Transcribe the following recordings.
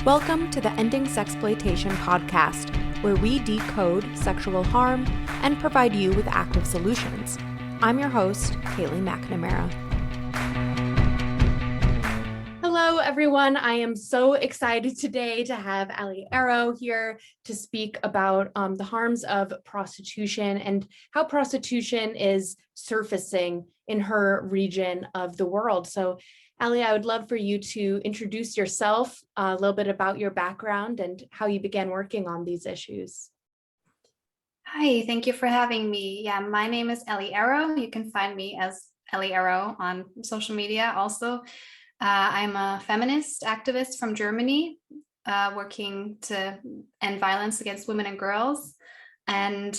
Welcome to the Ending Sexploitation podcast, where we decode sexual harm and provide you with active solutions. I'm your host, Elly McNamara. Hello, everyone. I am so excited today to have Elly Arrow here to speak about the harms of prostitution and how prostitution is surfacing in her region of the world. So, Elly, I would love for you to introduce yourself, a little bit about your background and how you began working on these issues. Hi, thank you for having me. Yeah, my name is Elly Arrow. You can find me as Elly Arrow on social media also. I'm a feminist activist from Germany, working to end violence against women and girls. And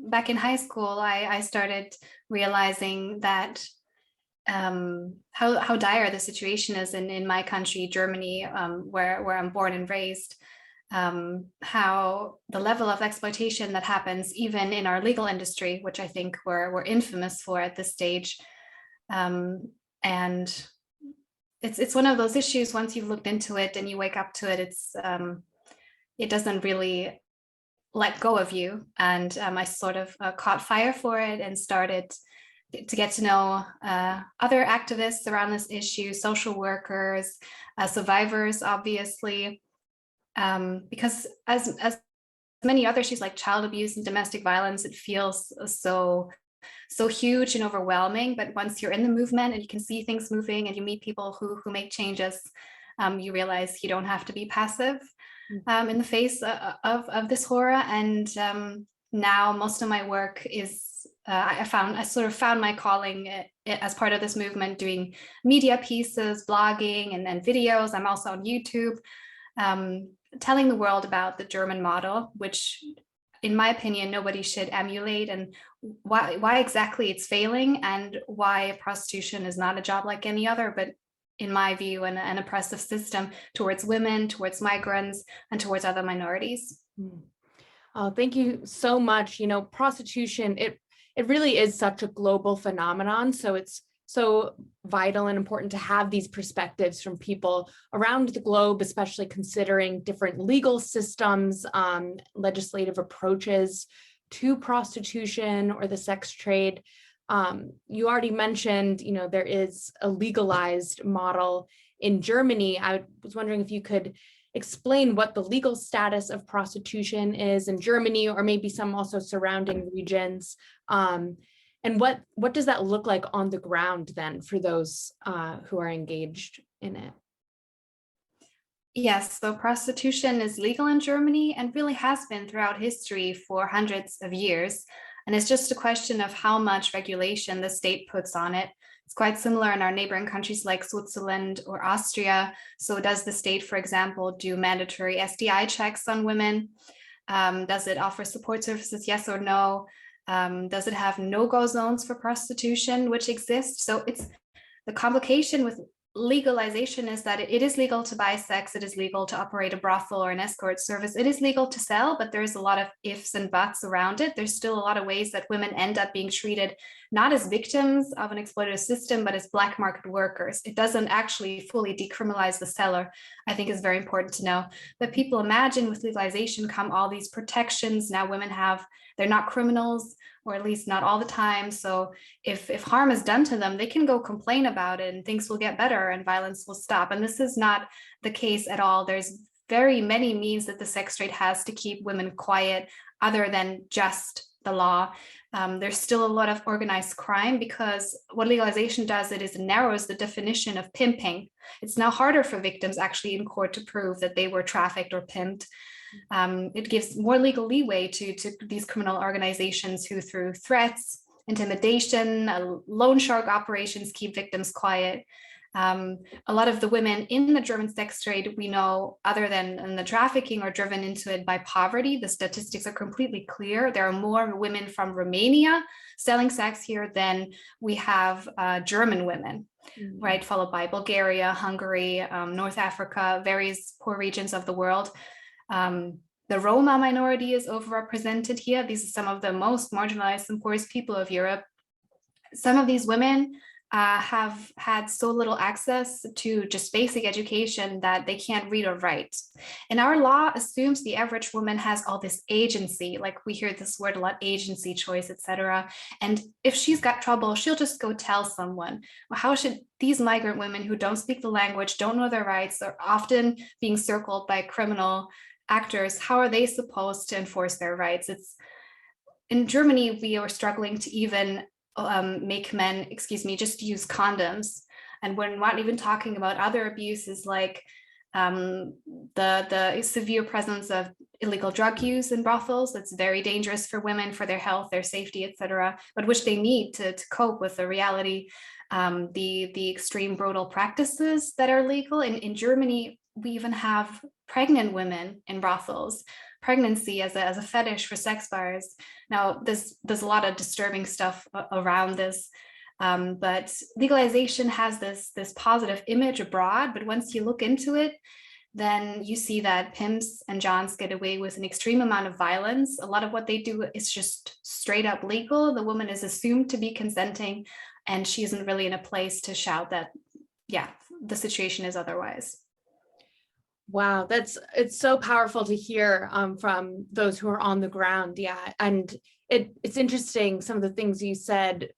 back in high school, I started realizing that how dire the situation is in my country, Germany, where I'm born and raised, how the level of exploitation that happens even in our legal industry, which I think we're infamous for at this stage. And it's one of those issues, once you've looked into it and you wake up to it, it doesn't really let go of you. And I sort of caught fire for it and started to get to know other activists around this issue, social workers, survivors, obviously, because as many other issues like child abuse and domestic violence, it feels so huge and overwhelming. But once you're in the movement and you can see things moving and you meet people who make changes, you realize you don't have to be passive in the face of this horror. And now most of my work is I sort of found my calling as part of this movement, doing media pieces, blogging, and then videos. I'm also on YouTube, telling the world about the German model, which, in my opinion, nobody should emulate, and why exactly it's failing, and why prostitution is not a job like any other, but in my view, an oppressive system towards women, towards migrants, and towards other minorities. Oh, thank you so much. You know, prostitution, it really is such a global phenomenon. So it's so vital and important to have these perspectives from people around the globe, especially considering different legal systems, legislative approaches to prostitution or the sex trade. You already mentioned, you know, there is a legalized model in Germany. I was wondering if you could explain what the legal status of prostitution is in Germany, or maybe some also surrounding regions. And what does that look like on the ground then for those who are engaged in it? Yes, so prostitution is legal in Germany and really has been throughout history for hundreds of years. And it's just a question of how much regulation the state puts on it. It's quite similar in our neighboring countries like Switzerland or Austria. So does the state, for example, do mandatory STI checks on women? Does it offer support services, yes or no? Does it have no-go zones for prostitution, which exist? So it's the complication with legalization is that it is legal to buy sex, it is legal to operate a brothel or an escort service, it is legal to sell, but there's a lot of ifs and buts around it. There's still a lot of ways that women end up being treated not as victims of an exploitative system, but as black market workers. It doesn't actually fully decriminalize the seller, I think is very important to know. But people imagine with legalization come all these protections. Now women they're not criminals, or at least not all the time. So if harm is done to them, they can go complain about it and things will get better and violence will stop. And this is not the case at all. There's very many means that the sex trade has to keep women quiet other than just the law. There's still a lot of organized crime, because what legalization does, it narrows the definition of pimping. It's now harder for victims actually in court to prove that they were trafficked or pimped. It gives more legal leeway to these criminal organizations who, through threats, intimidation, loan shark operations, keep victims quiet. A lot of the women in the German sex trade, we know, other than in the trafficking, are driven into it by poverty. The statistics are completely clear. There are more women from Romania selling sex here than we have German women, right? Followed by Bulgaria, Hungary, North Africa, various poor regions of the world. The Roma minority is overrepresented here. These are some of the most marginalized and poorest people of Europe. Some of these women have had so little access to just basic education that they can't read or write. And our law assumes the average woman has all this agency, like we hear this word a lot, agency, choice, etc. And if she's got trouble, she'll just go tell someone. Well, how should these migrant women who don't speak the language, don't know their rights, are often being circled by criminal actors, how are they supposed to enforce their rights? It's in Germany, we are struggling to even make men, just use condoms. And we're not even talking about other abuses like the severe presence of illegal drug use in brothels. That's very dangerous for women, for their health, their safety, etc., but which they need to cope with the reality, the extreme brutal practices that are legal. In Germany, we even have pregnant women in brothels, pregnancy as a fetish for sex buyers. Now, there's a lot of disturbing stuff around this, but legalization has this positive image abroad, but once you look into it, then you see that pimps and johns get away with an extreme amount of violence. A lot of what they do is just straight up legal. The woman is assumed to be consenting, and she isn't really in a place to shout that, yeah, the situation is otherwise. Wow, it's so powerful to hear from those who are on the ground. Yeah, and it's interesting. Some of the things you said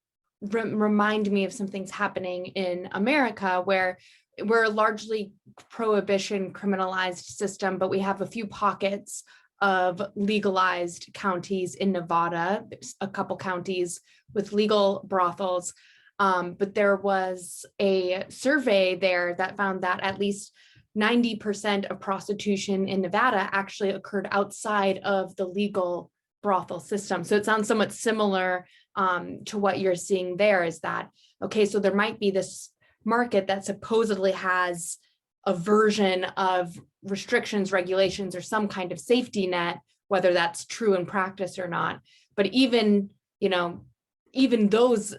remind me of some things happening in America, where we're a largely prohibition criminalized system, but we have a few pockets of legalized counties in Nevada. There's a couple counties with legal brothels, but there was a survey there that found that at least 90% of prostitution in Nevada actually occurred outside of the legal brothel system. So it sounds somewhat similar to what you're seeing there, is that, okay, so there might be this market that supposedly has a version of restrictions, regulations, or some kind of safety net, whether that's true in practice or not. But even those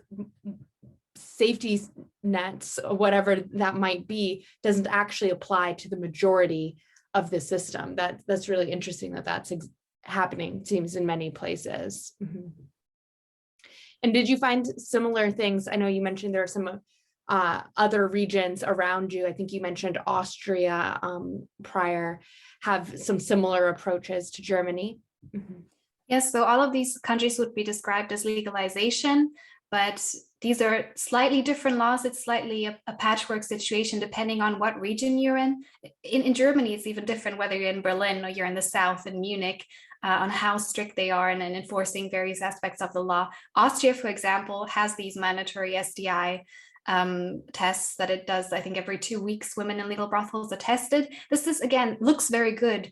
safety nets, whatever that might be, doesn't actually apply to the majority of the system. That's really interesting that that's happening, it seems, in many places. Mm-hmm. And did you find similar things? I know you mentioned there are some other regions around you. I think you mentioned Austria prior, have some similar approaches to Germany. Mm-hmm. Yes, so all of these countries would be described as legalization, but these are slightly different laws. It's slightly a patchwork situation depending on what region you're in. In Germany, it's even different whether you're in Berlin or you're in the south in Munich, on how strict they are in enforcing various aspects of the law. Austria, for example, has these mandatory SDI tests that it does, I think, every 2 weeks. Women in legal brothels are tested. This again looks very good,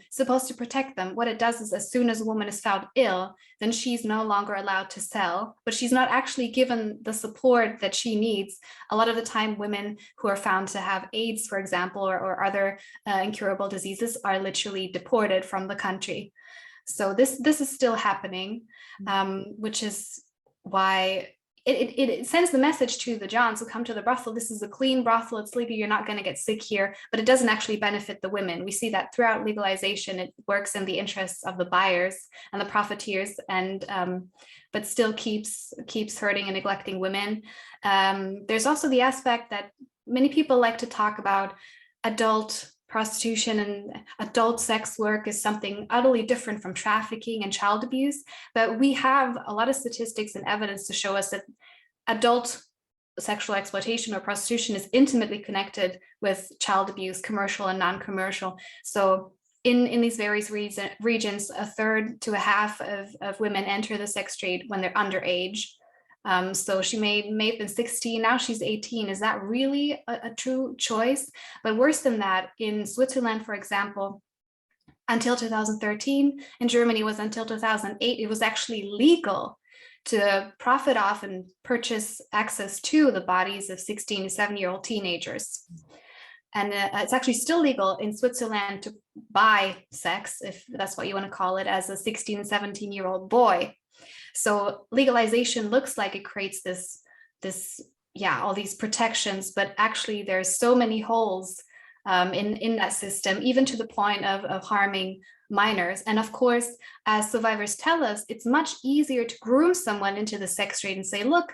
supposed to protect them. What it does is, as soon as a woman is found ill, then she's no longer allowed to sell, but she's not actually given the support that she needs. A lot of the time, women who are found to have AIDS, for example, or other incurable diseases are literally deported from the country. So this is still happening, which is why it sends the message to the Johns who come to the brothel: this is a clean brothel, it's legal, you're not going to get sick here, but it doesn't actually benefit the women. We see that throughout legalization, it works in the interests of the buyers and the profiteers, and but still keeps hurting and neglecting women. There's also the aspect that many people like to talk about: adult prostitution and adult sex work is something utterly different from trafficking and child abuse. But we have a lot of statistics and evidence to show us that adult sexual exploitation or prostitution is intimately connected with child abuse, commercial and non-commercial. So in these various regions, a third to a half of women enter the sex trade when they're underage. So she may have been 16, now she's 18. Is that really a true choice? But worse than that, in Switzerland, for example, until 2013, in Germany was until 2008, it was actually legal to profit off and purchase access to the bodies of 16 to 17-year-old teenagers. And it's actually still legal in Switzerland to buy sex, if that's what you want to call it, as a 16 and 17-year-old boy. So legalization looks like it creates this, all these protections, but actually there's so many holes in that system, even to the point of harming minors. And of course, as survivors tell us, it's much easier to groom someone into the sex trade and say, look,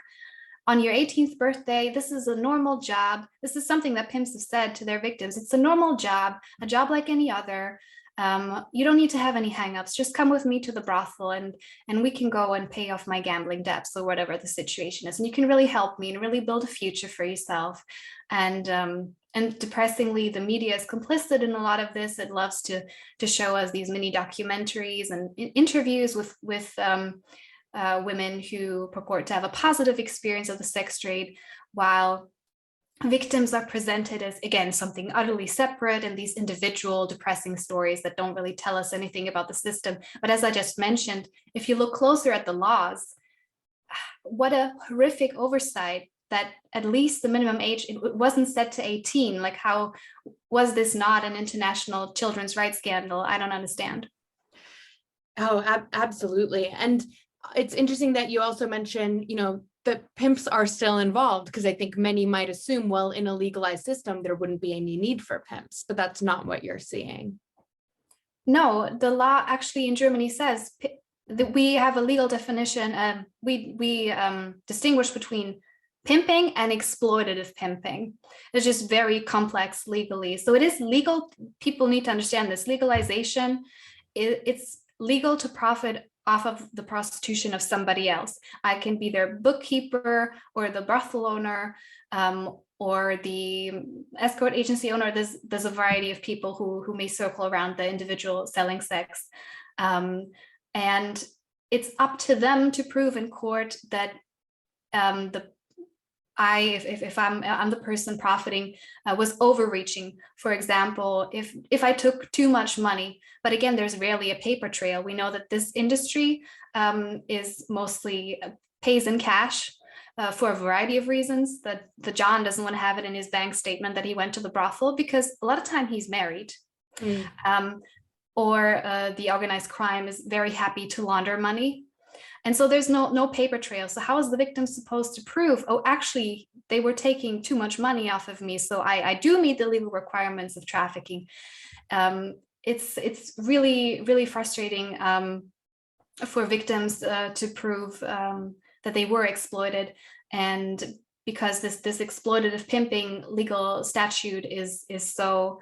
on your 18th birthday, this is a normal job. This is something that pimps have said to their victims. It's a normal job, a job like any other. You don't need to have any hangups. Just come with me to the brothel and we can go and pay off my gambling debts or whatever the situation is. And you can really help me and really build a future for yourself. And depressingly, the media is complicit in a lot of this. It loves to show us these mini documentaries and interviews with women who purport to have a positive experience of the sex trade, while victims are presented as, again, something utterly separate and these individual depressing stories that don't really tell us anything about the system. But as I just mentioned, if you look closer at the laws, what a horrific oversight that at least the minimum age, it wasn't set to 18. Like, how was this not an international children's rights scandal? I don't understand. Oh, absolutely. And it's interesting that you also mentioned, that pimps are still involved, because I think many might assume, well, in a legalized system, there wouldn't be any need for pimps, but that's not what you're seeing. No, the law actually in Germany says that we have a legal definition. We distinguish between pimping and exploitative pimping. It's just very complex legally. So it is legal. People need to understand this. Legalization, it's legal to profit off of the prostitution of somebody else. I can be their bookkeeper or the brothel owner or the escort agency owner. There's a variety of people who may circle around the individual selling sex. And it's up to them to prove in court that if I'm the person profiting, was overreaching. For example, if I took too much money, but again, there's rarely a paper trail. We know that this industry is mostly pays in cash for a variety of reasons. That the John doesn't want to have it in his bank statement that he went to the brothel, because a lot of time he's married. Or the organized crime is very happy to launder money. And so there's no paper trail. So how is the victim supposed to prove, oh, actually, they were taking too much money off of me, so I do meet the legal requirements of trafficking? It's really, really frustrating for victims to prove that they were exploited. And because this exploitative pimping legal statute is so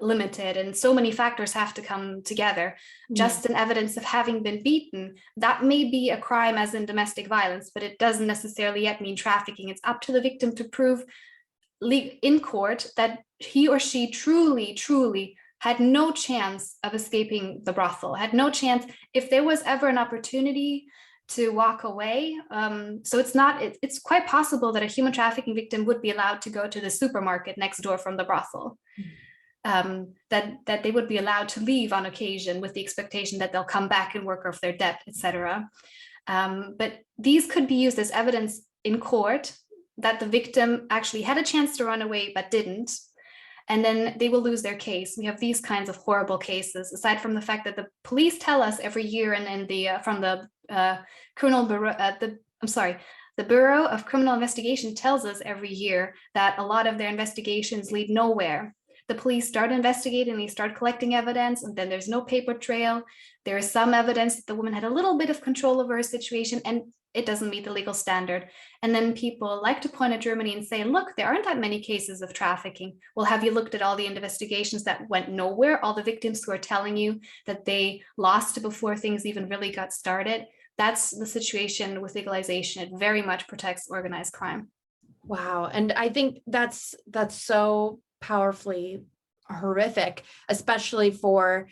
limited, and so many factors have to come together. Just an evidence of having been beaten, that may be a crime as in domestic violence, but it doesn't necessarily yet mean trafficking. It's up to the victim to prove in court that he or she truly had no chance of escaping the brothel, had no chance if there was ever an opportunity to walk away. So it's quite possible that a human trafficking victim would be allowed to go to the supermarket next door from the brothel. That they would be allowed to leave on occasion with the expectation that they'll come back and work off their debt, etc. But these could be used as evidence in court that the victim actually had a chance to run away but didn't, and then they will lose their case. We have these kinds of horrible cases, aside from the fact that the police tell us every year, and from the criminal bureau, the Bureau of Criminal Investigation tells us every year that a lot of their investigations lead nowhere. The police start investigating, they start collecting evidence, and then there's no paper trail. There is some evidence that the woman had a little bit of control over her situation, and it doesn't meet the legal standard. And then people like to point at Germany and say, look, there aren't that many cases of trafficking. Well, have you looked at all the investigations that went nowhere? All the victims who are telling you that they lost before things even really got started? That's the situation with legalization. It very much protects organized crime. Wow. And I think that's so powerfully horrific, especially for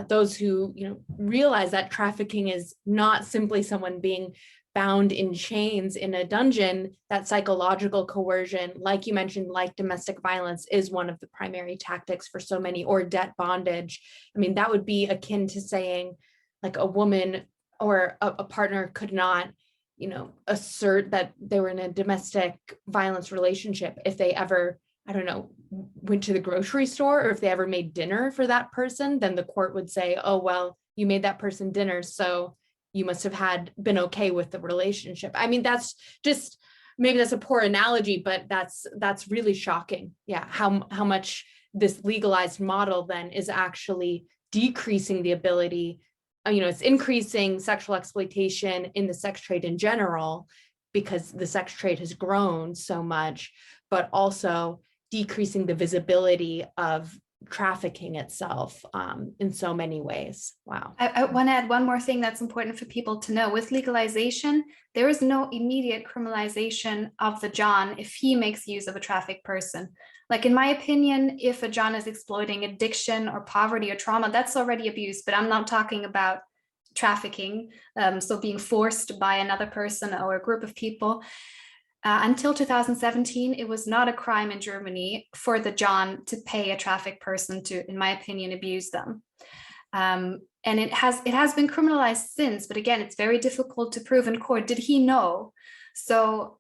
those who realize that trafficking is not simply someone being bound in chains in a dungeon. That psychological coercion, like you mentioned, like domestic violence, is one of the primary tactics for so many, or debt bondage. I mean, that would be akin to saying, like, a woman or a partner could not assert that they were in a domestic violence relationship if they ever, I don't know, went to the grocery store, or if they ever made dinner for that person. Then the court would say, oh, well, you made that person dinner, so you must have been okay with the relationship. I mean, that's just, maybe that's a poor analogy, but that's really shocking. Yeah, how much this legalized model then is actually decreasing the ability, it's increasing sexual exploitation in the sex trade in general, because the sex trade has grown so much, but also decreasing the visibility of trafficking itself in so many ways. Wow. I want to add one more thing that's important for people to know. With legalization, there is no immediate criminalization of the John if he makes use of a trafficked person. Like, in my opinion, if a John is exploiting addiction or poverty or trauma, that's already abuse, but I'm not talking about trafficking, so being forced by another person or a group of people. Until 2017, it was not a crime in Germany for the John to pay a trafficked person to, in my opinion, abuse them. And it has been criminalized since, but again, it's very difficult to prove in court. Did he know? So,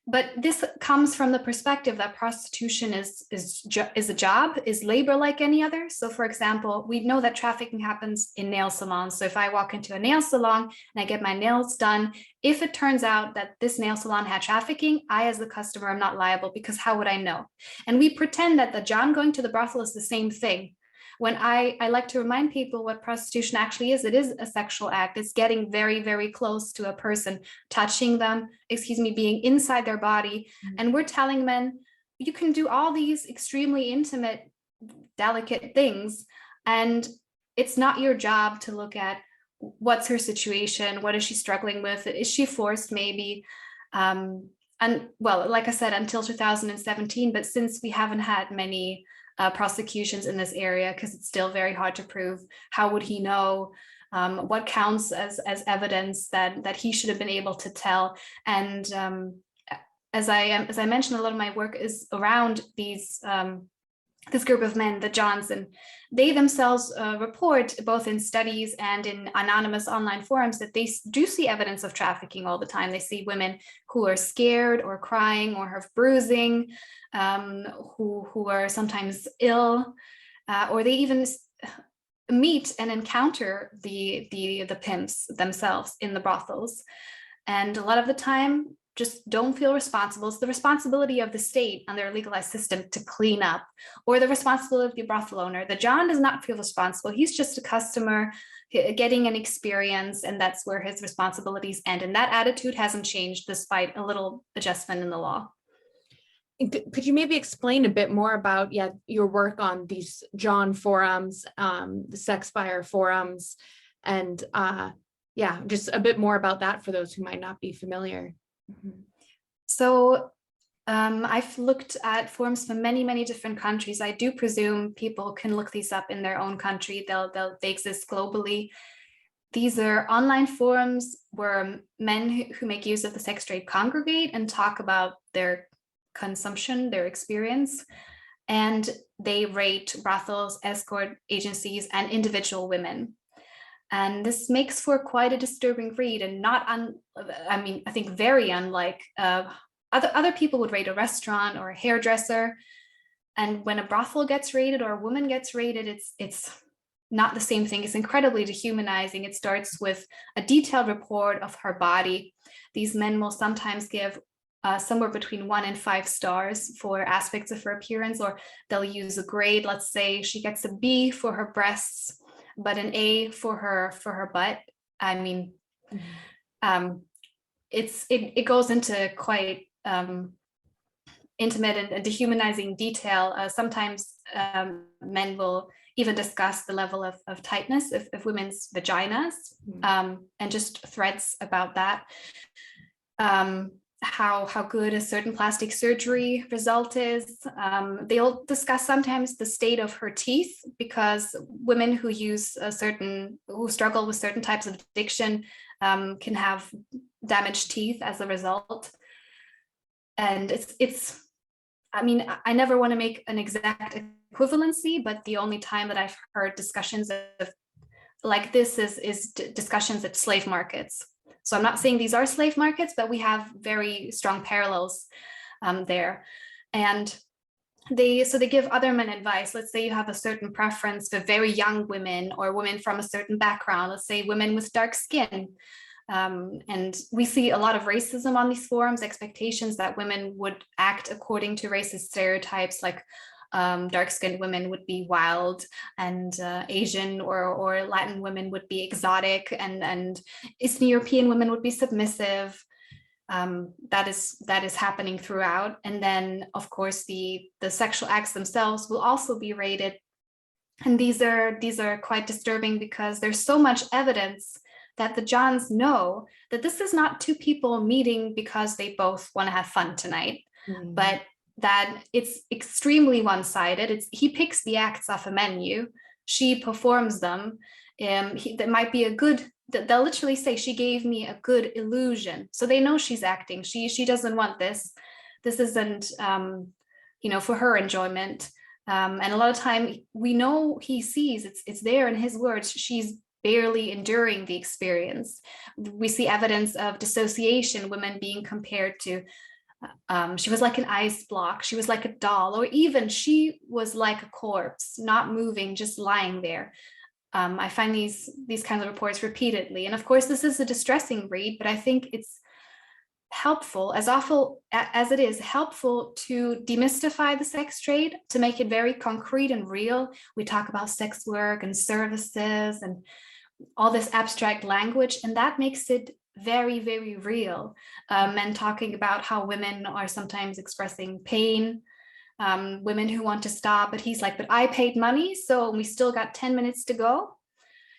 but this comes from the perspective that prostitution is a job, is labor like any other. So, for example, we know that trafficking happens in nail salons. So if I walk into a nail salon and I get my nails done, if it turns out that this nail salon had trafficking, I, as the customer, am not liable, because how would I know? And we pretend that the John going to the brothel is the same thing, when I like to remind people what prostitution actually is. It is a sexual act. It's getting very, very close to a person, touching them, being inside their body. And we're telling men, you can do all these extremely intimate, delicate things, and it's not your job to look at what's her situation, what is she struggling with, is she forced maybe? And well, like I said, until 2017, but since we haven't had many prosecutions in this area, because it's still very hard to prove, how would he know? What counts as evidence that he should have been able to tell? And as I mentioned, a lot of my work is around this group of men, the Johns, and they themselves report, both in studies and in anonymous online forums, that they do see evidence of trafficking all the time. They see women who are scared or crying or have bruising, who are sometimes ill, or they even meet and encounter the pimps themselves in the brothels. And a lot of the time, just don't feel responsible. It's the responsibility of the state and their legalized system to clean up, or the responsibility of the brothel owner. The John does not feel responsible. He's just a customer getting an experience, and that's where his responsibilities end. And that attitude hasn't changed despite a little adjustment in the law. Could you maybe explain a bit more about your work on these John forums, the sex buyer forums, and just a bit more about that for those who might not be familiar? So I've looked at forums from many, many different countries. I do presume people can look these up in their own country. They exist globally. These are online forums where men who make use of the sex trade congregate and talk about their consumption, their experience, and they rate brothels, escort agencies, and individual women. And this makes for quite a disturbing read, and I think very unlike other people would rate a restaurant or a hairdresser. And when a brothel gets rated or a woman gets rated, it's not the same thing. It's incredibly dehumanizing. It starts with a detailed report of her body. These men will sometimes give somewhere between 1 and 5 stars for aspects of her appearance, or they'll use a grade. Let's say she gets a B for her breasts, but an A for her butt. I mean, it goes into quite intimate and dehumanizing detail. Sometimes men will even discuss the level of tightness of women's vaginas, and just threats about that. How good a certain plastic surgery result is. They'll discuss sometimes the state of her teeth, because women who struggle with certain types of addiction can have damaged teeth as a result. And I never want to make an exact equivalency, but the only time that I've heard discussions of like this is discussions at slave markets. So I'm not saying these are slave markets, but we have very strong parallels there. And they give other men advice. Let's say you have a certain preference for very young women or women from a certain background, let's say women with dark skin. And we see a lot of racism on these forums, expectations that women would act according to racist stereotypes, like dark-skinned women would be wild, and Asian or Latin women would be exotic, and Eastern European women would be submissive. that is happening throughout. And then, of course, the sexual acts themselves will also be rated. And these are quite disturbing because there's so much evidence that the Johns know that this is not two people meeting because they both want to have fun tonight, but that it's extremely one-sided. He picks the acts off a menu, she performs them. That might be a good, they'll literally say, she gave me a good illusion. So they know she's acting. She doesn't want this. This isn't, for her enjoyment. And a lot of time we know he sees it's there in his words. She's barely enduring the experience. We see evidence of dissociation, women being compared to, she was like an ice block, she was like a doll, or even she was like a corpse, not moving, just lying there. I find these kinds of reports repeatedly. And of course, this is a distressing read, but I think it's helpful, as awful as it is, helpful to demystify the sex trade, to make it very concrete and real. We talk about sex work and services and all this abstract language, and that makes it very, very real. Men talking about how women are sometimes expressing pain, women who want to stop, but he's like, but I paid money, so we still got 10 minutes to go.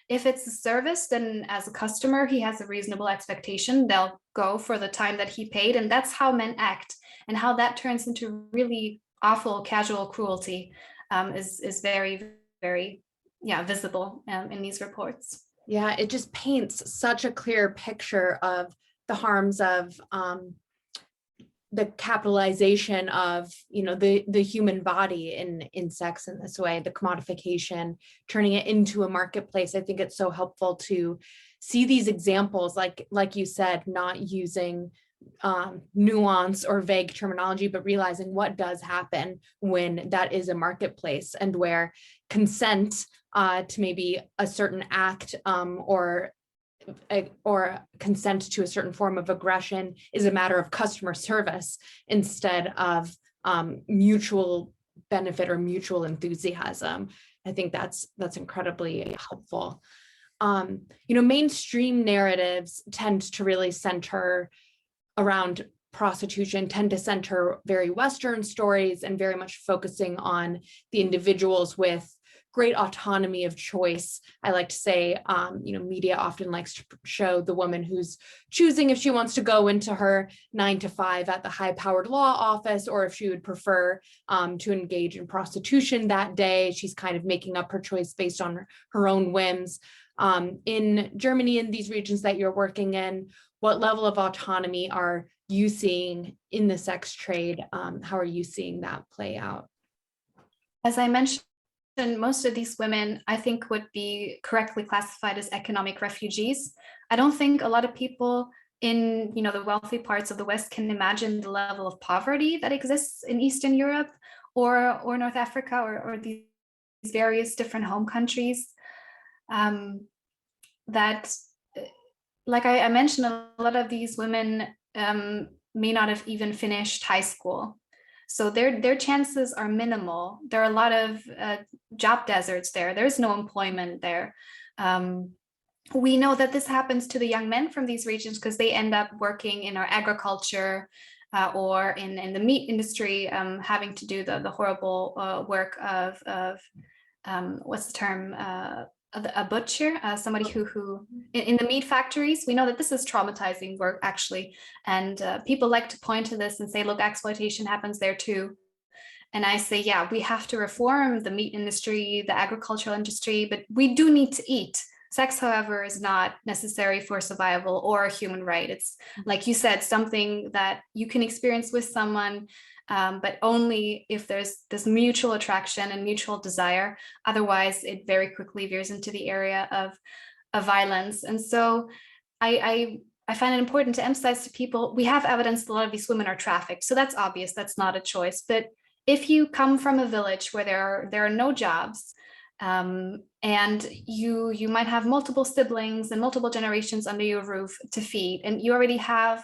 If it's a service, then as a customer, he has a reasonable expectation. They'll go for the time that he paid. And that's how men act, and how that turns into really awful casual cruelty is very, very, visible in these reports. Yeah, it just paints such a clear picture of the harms of the capitalization of, the human body in sex in this way, the commodification, turning it into a marketplace. I think it's so helpful to see these examples, like you said, not using nuance or vague terminology, but realizing what does happen when that is a marketplace, and where consent to maybe a certain act or consent to a certain form of aggression is a matter of customer service instead of mutual benefit or mutual enthusiasm. I think that's incredibly helpful. Mainstream narratives tend to really center around prostitution, tend to center very Western stories and very much focusing on the individuals with great autonomy of choice. I like to say, media often likes to show the woman who's choosing if she wants to go into her 9 to 5 at the high-powered law office, or if she would prefer to engage in prostitution that day. She's kind of making up her choice based on her own whims. In Germany, in these regions that you're working in, what level of autonomy are you seeing in the sex trade? How are you seeing that play out? As I mentioned, most of these women, I think, would be correctly classified as economic refugees. I don't think a lot of people in the wealthy parts of the West can imagine the level of poverty that exists in Eastern Europe or North Africa or these various different home countries. That, like I mentioned, a lot of these women may not have even finished high school. So their chances are minimal. There are a lot of job deserts there. There's no employment there. We know that this happens to the young men from these regions because they end up working in our agriculture or in the meat industry, having to do the horrible work of what's the term? A butcher, somebody who in the meat factories. We know that this is traumatizing work, actually, and people like to point to this and say, look, exploitation happens there too. And I say, yeah, we have to reform the meat industry, the agricultural industry, but we do need to eat. Sex, however, is not necessary for survival or a human right. It's, like you said, something that you can experience with someone, but only if there's this mutual attraction and mutual desire. Otherwise, it very quickly veers into the area of violence. And so I find it important to emphasize to people, we have evidence that a lot of these women are trafficked. So that's obvious, that's not a choice. But if you come from a village where there are no jobs, and you might have multiple siblings and multiple generations under your roof to feed, and you already have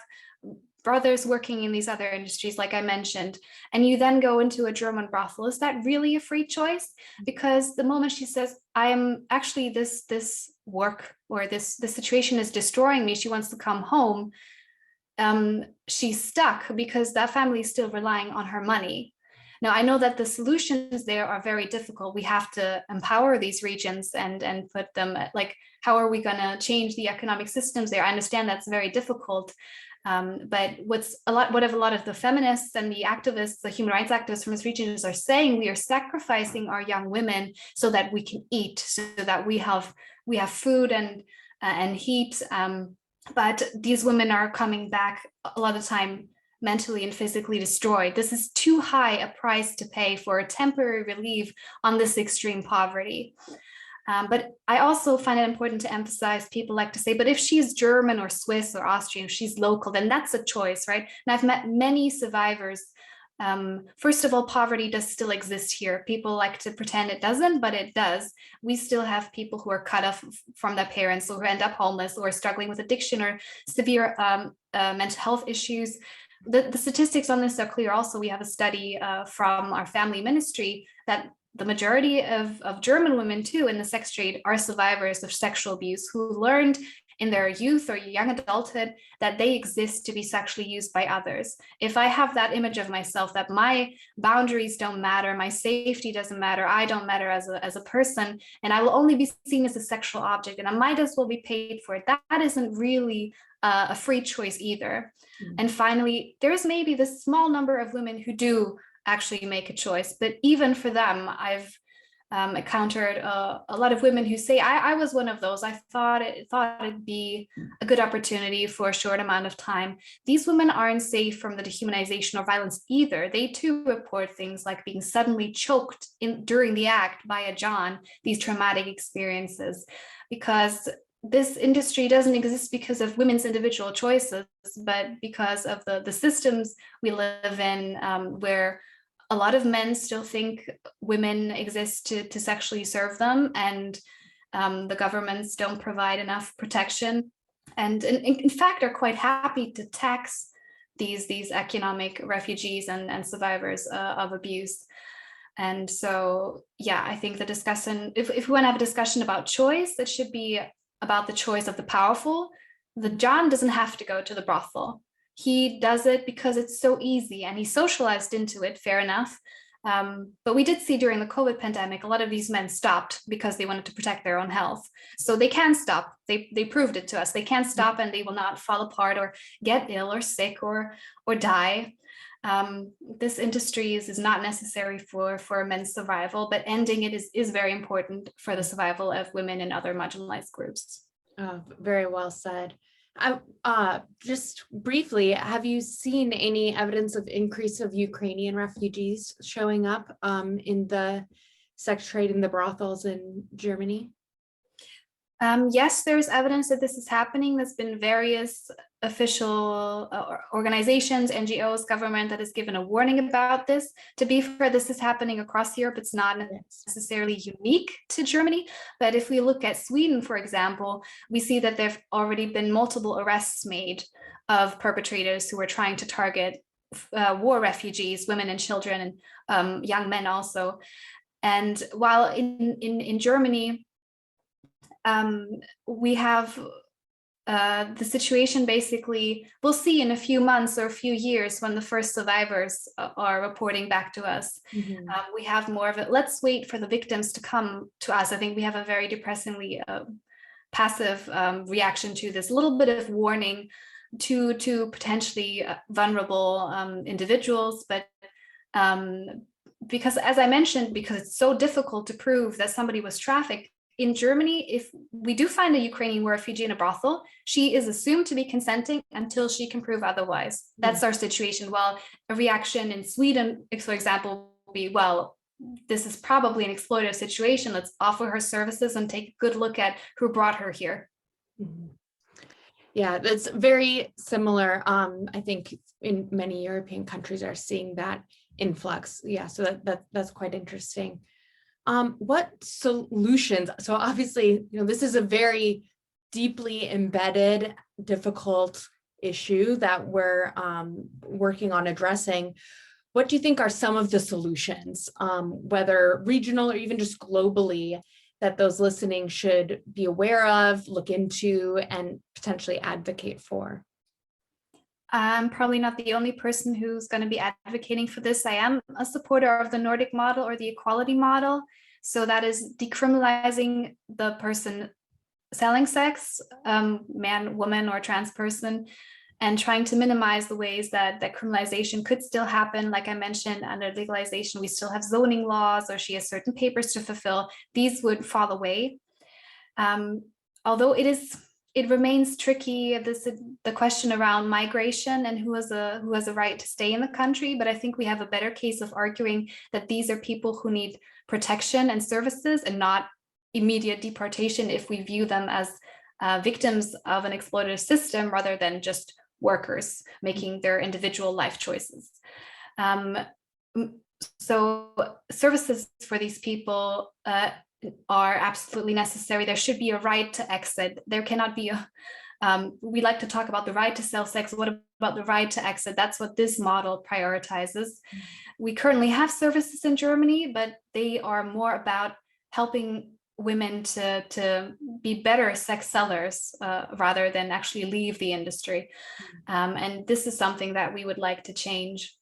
brothers working in these other industries, like I mentioned, and you then go into a German brothel, is that really a free choice? Because the moment she says, I am actually this work or this situation is destroying me, she wants to come home, she's stuck because that family is still relying on her money. Now, I know that the solutions there are very difficult. We have to empower these regions and put them like, how are we going to change the economic systems there? I understand that's very difficult. But what a lot of the feminists and the activists, the human rights activists from these regions are saying, we are sacrificing our young women so that we can eat, so that we have food and heat. But these women are coming back a lot of the time mentally and physically destroyed. This is too high a price to pay for a temporary relief on this extreme poverty. But I also find it important to emphasize, people like to say, but if she's German or Swiss or Austrian, if she's local, then that's a choice, right? And I've met many survivors. First of all, poverty does still exist here. People like to pretend it doesn't, but it does. We still have people who are cut off from their parents, or who end up homeless, or struggling with addiction or severe mental health issues. The statistics on this are clear. Also, we have a study from our family ministry that the majority of German women too in the sex trade are survivors of sexual abuse, who learned in their youth or young adulthood that they exist to be sexually used by others. If I have that image of myself, that my boundaries don't matter, my safety doesn't matter, I don't matter as a person, and I will only be seen as a sexual object, and I might as well be paid for it, that isn't really a free choice either. Mm-hmm. And finally, there's maybe this small number of women who do actually make a choice, but even for them, I've encountered a lot of women who say, I was one of those. I thought it'd be a good opportunity for a short amount of time. These women aren't safe from the dehumanization or violence either. They too report things like being suddenly choked during the act by a John, these traumatic experiences, because this industry doesn't exist because of women's individual choices, but because of the systems we live in, where a lot of men still think women exist to sexually serve them, and the governments don't provide enough protection, and in fact are quite happy to tax these economic refugees and survivors of abuse. And so, yeah, I think the discussion, if we want to have a discussion about choice, it should be about the choice of the powerful. The John doesn't have to go to the brothel. He does it because it's so easy, and he socialized into it, fair enough. But we did see during the COVID pandemic, a lot of these men stopped because they wanted to protect their own health. So they can stop. They proved it to us. They can stop, and they will not fall apart or get ill or sick or die. This industry is not necessary for men's survival, but ending it is very important for the survival of women and other marginalized groups. Very well said. Just briefly, have you seen any evidence of increase of Ukrainian refugees showing up in the sex trade in the brothels in Germany? Yes, there's evidence that this is happening. There's been various official organizations, NGOs, government that has given a warning about this. To be fair, this is happening across Europe. It's not necessarily unique to Germany. But if we look at Sweden, for example, we see that there have already been multiple arrests made of perpetrators who were trying to target war refugees, women and children, and young men also. And while in Germany, we have the situation, basically, we'll see in a few months or a few years when the first survivors are reporting back to us. Mm-hmm. We have more of it. Let's wait for the victims to come to us. I think we have a very depressingly passive reaction to this, little bit of warning to potentially vulnerable individuals, but because, as I mentioned, because it's so difficult to prove that somebody was trafficked, in Germany, if we do find a Ukrainian refugee in a brothel, she is assumed to be consenting until she can prove otherwise. That's our situation. While a reaction in Sweden, for example, will be, well, this is probably an exploitative situation. Let's offer her services and take a good look at who brought her here. Mm-hmm. Yeah, that's very similar. I think in many European countries are seeing that influx. Yeah, so that's quite interesting. What solutions? So obviously, this is a very deeply embedded, difficult issue that we're working on addressing. What do you think are some of the solutions, whether regional or even just globally, that those listening should be aware of, look into, and potentially advocate for? I'm probably not the only person who's going to be advocating for this. I am a supporter of the Nordic model or the equality model. So that is decriminalizing the person selling sex, man, woman, or trans person, and trying to minimize the ways that criminalization could still happen. Like I mentioned, under legalization, we still have zoning laws, or she has certain papers to fulfill. These would fall away. Although it remains tricky, the question around migration and who has a right to stay in the country. But I think we have a better case of arguing that these are people who need protection and services, and not immediate deportation if we view them as victims of an exploitative system rather than just workers making their individual life choices. So services for these people are absolutely necessary. There should be a right to exit. There cannot be a, we like to talk about the right to sell sex. What about the right to exit? That's what this model prioritizes. We currently have services in Germany, but they are more about helping women to be better sex sellers rather than actually leave the industry. And this is something that we would like to change.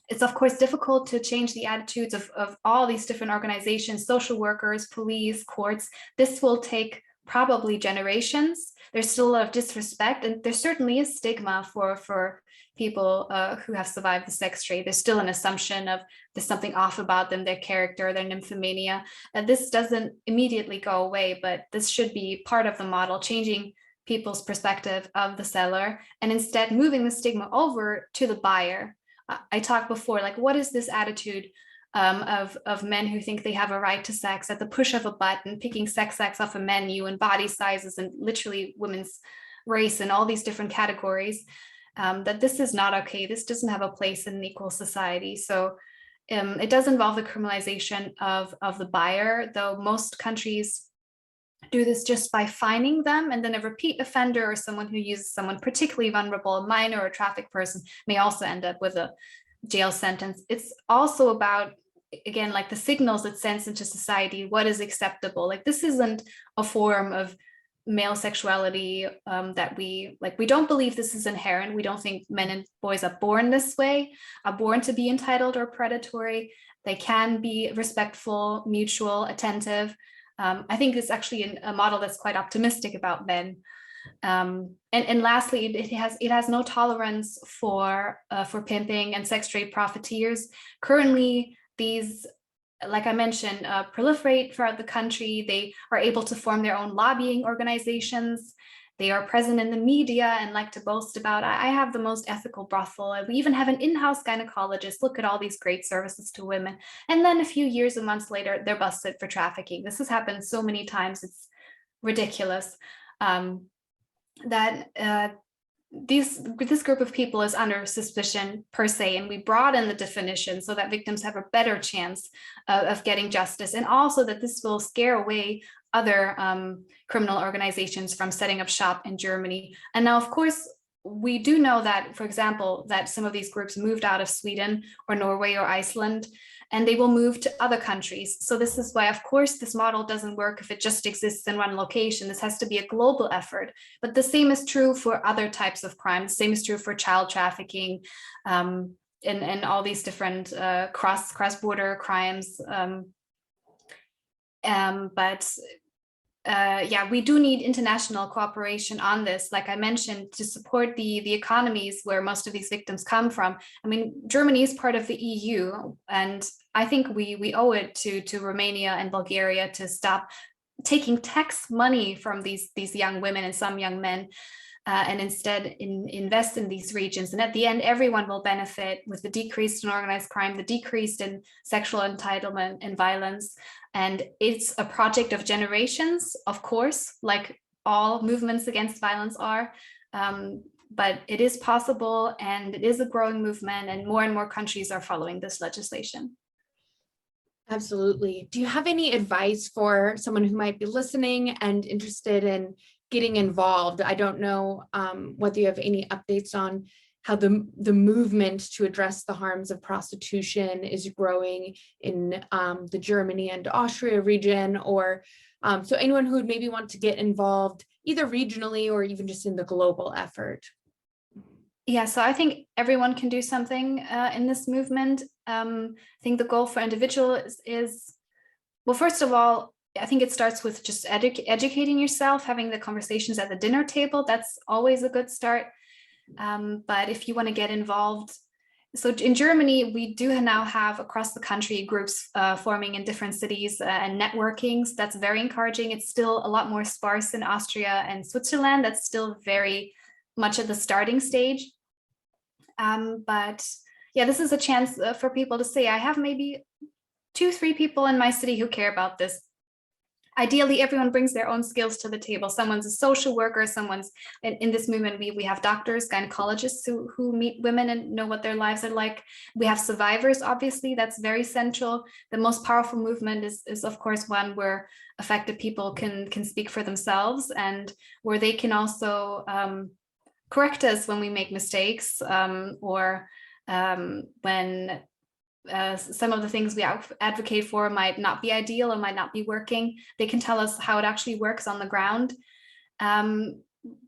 It's of course difficult to change the attitudes of all these different organizations, social workers, police, courts. This will take probably generations. There's still a lot of disrespect, and there certainly is stigma for people who have survived the sex trade. There's still an assumption of there's something off about them, their character, their nymphomania. This doesn't immediately go away, but this should be part of the model, changing people's perspective of the seller, and instead moving the stigma over to the buyer. I talked before, like, what is this attitude of men who think they have a right to sex at the push of a button, picking sex acts off a menu and body sizes and literally women's race and all these different categories, that this is not okay. This doesn't have a place in an equal society. So it does involve the criminalization of the buyer, though most countries do this just by fining them, and then a repeat offender or someone who uses someone particularly vulnerable, a minor or a trafficked person, may also end up with a jail sentence. It's also about, again, like the signals it sends into society, what is acceptable. Like, this isn't a form of male sexuality that we don't believe this is inherent. We don't think men and boys are born this way, are born to be entitled or predatory. They can be respectful, mutual, attentive. I think it's actually a model that's quite optimistic about men. And lastly, it has no tolerance for pimping and sex trade profiteers. Currently, these, like I mentioned, proliferate throughout the country. They are able to form their own lobbying organizations. They are present in the media and like to boast about, I have the most ethical brothel. We even have an in-house gynecologist. Look at all these great services to women. And then a few years and months later, they're busted for trafficking. This has happened so many times. It's ridiculous that this group of people is under suspicion per se, and we broaden the definition so that victims have a better chance of getting justice, and also that this will scare away other criminal organizations from setting up shop in Germany. And now, of course, we do know that, for example, that some of these groups moved out of Sweden or Norway or Iceland, and they will move to other countries. So this is why, of course, this model doesn't work if it just exists in one location. This has to be a global effort. But the same is true for other types of crime. The same is true for child trafficking and all these different cross-border crimes. Yeah, we do need international cooperation on this, like I mentioned, to support the economies where most of these victims come from. I mean, Germany is part of the EU, and I think we owe it to Romania and Bulgaria to stop taking tax money from these young women and some young men, and instead invest in these regions. And at the end, everyone will benefit with the decrease in organized crime, the decrease in sexual entitlement and violence. And it's a project of generations, of course, like all movements against violence are, but it is possible, and it is a growing movement, and more countries are following this legislation. Absolutely. Do you have any advice for someone who might be listening and interested in getting involved? I don't know whether you have any updates on how the movement to address the harms of prostitution is growing in the Germany and Austria region, or so anyone who would maybe want to get involved either regionally or even just in the global effort. Yeah, so I think everyone can do something in this movement. I think the goal for individuals is, well, first of all, I think it starts with just educating yourself, having the conversations at the dinner table. That's always a good start. But if you want to get involved, so in Germany, we do now have across the country groups forming in different cities and networking. So that's very encouraging. It's still a lot more sparse in Austria and Switzerland. That's still very much at the starting stage. But yeah, this is a chance for people to say, I have maybe 2-3 people in my city who care about this. Ideally, everyone brings their own skills to the table. Someone's a social worker, someone's in this movement, we have doctors, gynecologists who meet women and know what their lives are like. We have survivors, obviously, that's very central. The most powerful movement is of course one where affected people can speak for themselves, and where they can also correct us when we make mistakes, or when some of the things we advocate for might not be ideal or might not be working. They can tell us how it actually works on the ground.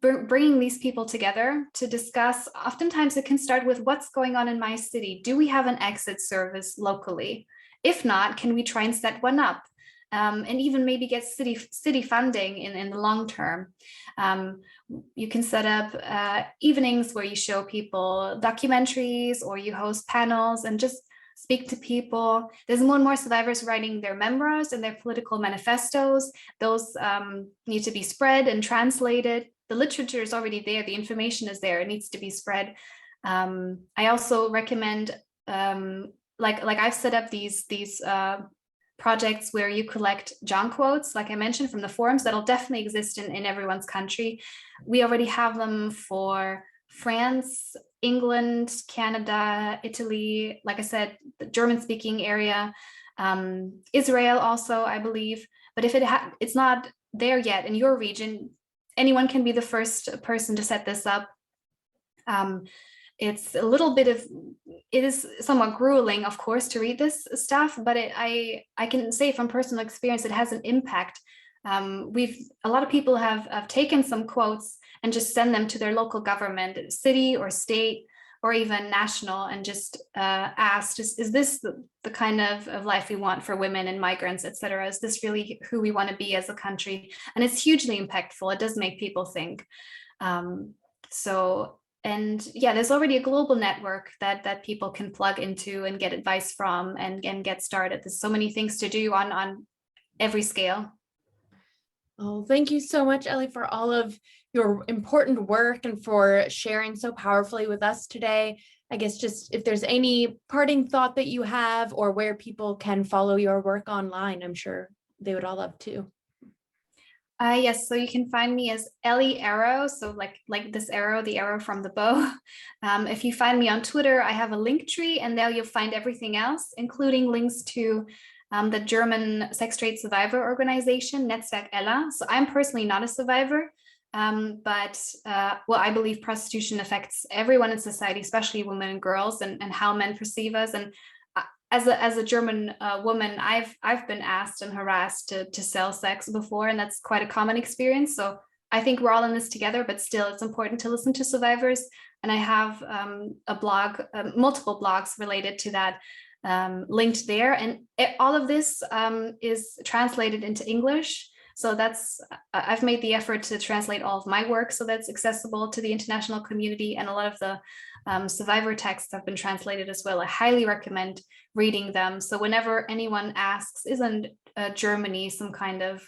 Bringing these people together to discuss, oftentimes it can start with what's going on in my city. Do we have an exit service locally? If not, can we try and set one up? And even maybe get city funding in the long term. You can set up evenings where you show people documentaries, or you host panels and just speak to people. There's more and more survivors writing their memoirs and their political manifestos. Those need to be spread and translated. The literature is already there. The information is there. It needs to be spread. I also recommend, like I've set up these projects where you collect junk quotes, like I mentioned, from the forums. That'll definitely exist in everyone's country. We already have them for France, England, Canada, Italy, like I said, the German-speaking area, Israel also, I believe. But if it's not there yet in your region, anyone can be the first person to set this up. It's a little bit of, it is somewhat grueling, of course, to read this stuff, but I can say from personal experience, it has an impact. A lot of people have taken some quotes and just send them to their local government, city or state, or even national, and just asked, is this the kind of life we want for women and migrants, et cetera? Is this really who we want to be as a country? And it's hugely impactful. It does make people think. And yeah, there's already a global network that people can plug into and get advice from and get started. There's so many things to do on every scale. Oh, thank you so much, Ellie, for all of your important work and for sharing so powerfully with us today. I guess just if there's any parting thought that you have, or where people can follow your work online, I'm sure they would all love to. Yes, so you can find me as Elly Arrow, so like this arrow, the arrow from the bow. If you find me on Twitter, I have a link tree, and there you'll find everything else, including links to the German sex trade survivor organization, Netzwerk Ella. So I'm personally not a survivor, but well, I believe prostitution affects everyone in society, especially women and girls, and how men perceive us. And as a German woman, I've been asked and harassed to sell sex before, and that's quite a common experience. So I think we're all in this together, but still it's important to listen to survivors. And I have a blog, multiple blogs related to that, linked there. And all of this is translated into English. So I've made the effort to translate all of my work so that's accessible to the international community, and a lot of the survivor texts have been translated as well. I highly recommend reading them. So whenever anyone asks, isn't Germany some kind of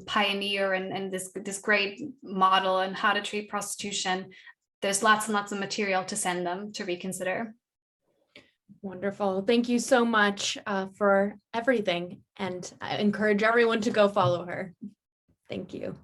pioneer and this great model and how to treat prostitution, there's lots and lots of material to send them to reconsider. Wonderful. Thank you so much for everything. And I encourage everyone to go follow her. Thank you.